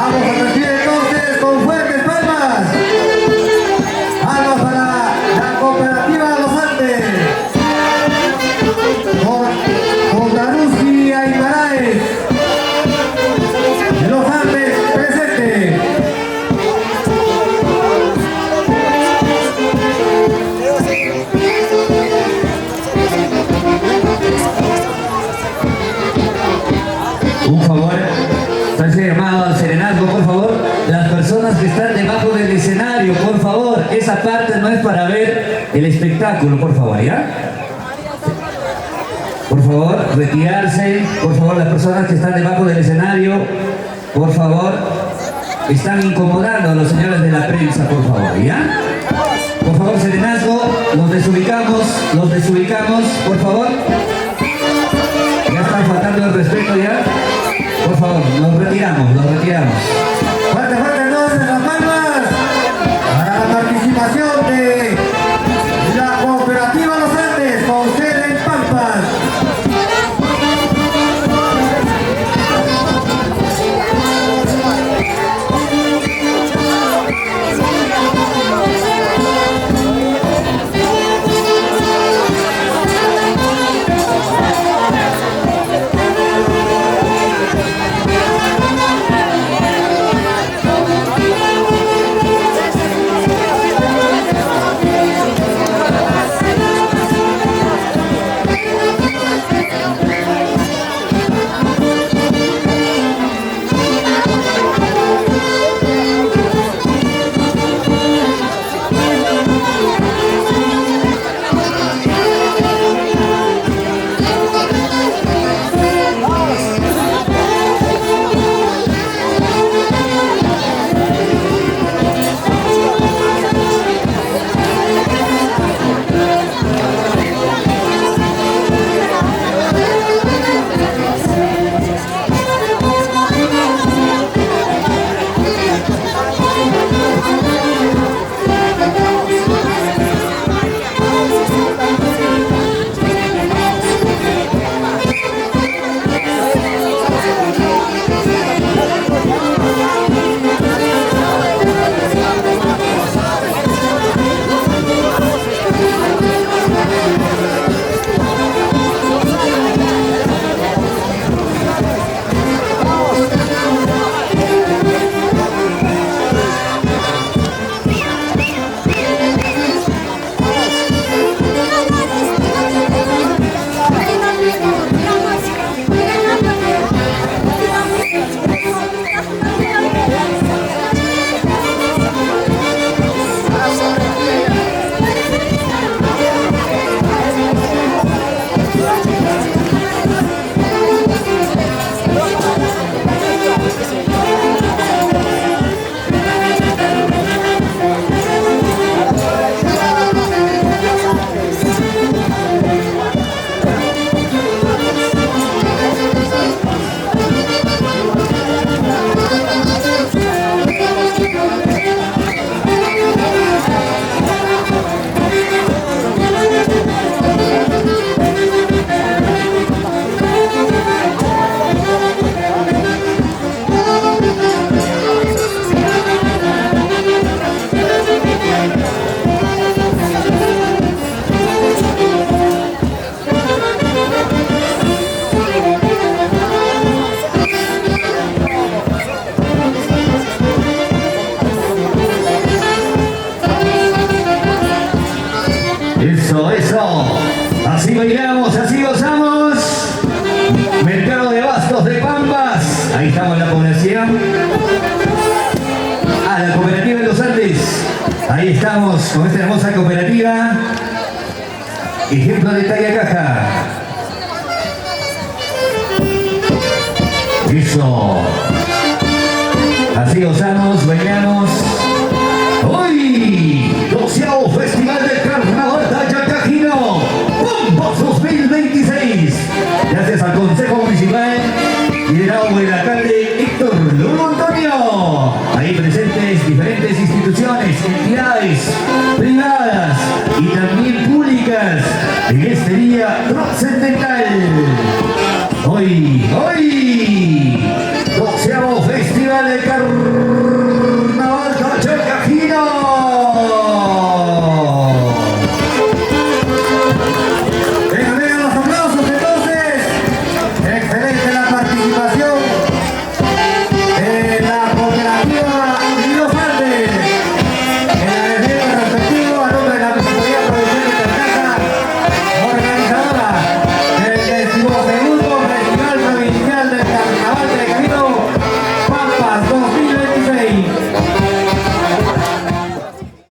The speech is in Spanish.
Vamos a recibir entonces con fuertes palmas. Vamos para la cooperativa Los Andes. Con Daruski Aymaraes. Los Andes presente. Un favor, entonces llamado al serenazgo, por favor. Las personas que están debajo del escenario, por favor, esa parte no es para ver el espectáculo, por favor, ¿ya? Por favor, retirarse. Por favor, las personas que están debajo del escenario, por favor, están incomodando a los señores de la prensa, por favor, ¿ya? Por favor, serenazgo, los desubicamos, por favor. Ya están faltando el respeto, ¿ya? Por favor, nos retiramos. Fuerte entonces las palmas para la participación de la cooperativa Los Andes con sede en Pampas. Eso. Así bailamos, así gozamos. Mercado de Bastos de Pampas. Ahí estamos en la población. La cooperativa de Los Andes. Ahí estamos con esta hermosa cooperativa. Ejemplo de talla caja. Eso. Así gozamos, bailamos. Hoy, 12º Festival del Carnaval Talla Cajino, Pampas 2026. Gracias al Consejo Municipal, liderado por el alcalde Héctor Lugo Antonio. Ahí presentes diferentes instituciones, entidades privadas y también públicas en este día trascendental. Hoy, 12º Festival del carnaval Cachecajino. Vengan los aplausos entonces. Excelente la participación de la cooperativa Unidos Andes en el evento respectivo a nombre de la Municipalidad Provincial de Tacataca, organizadora del 12º Festival Provincial del Carnaval de Camino Pampas 2026.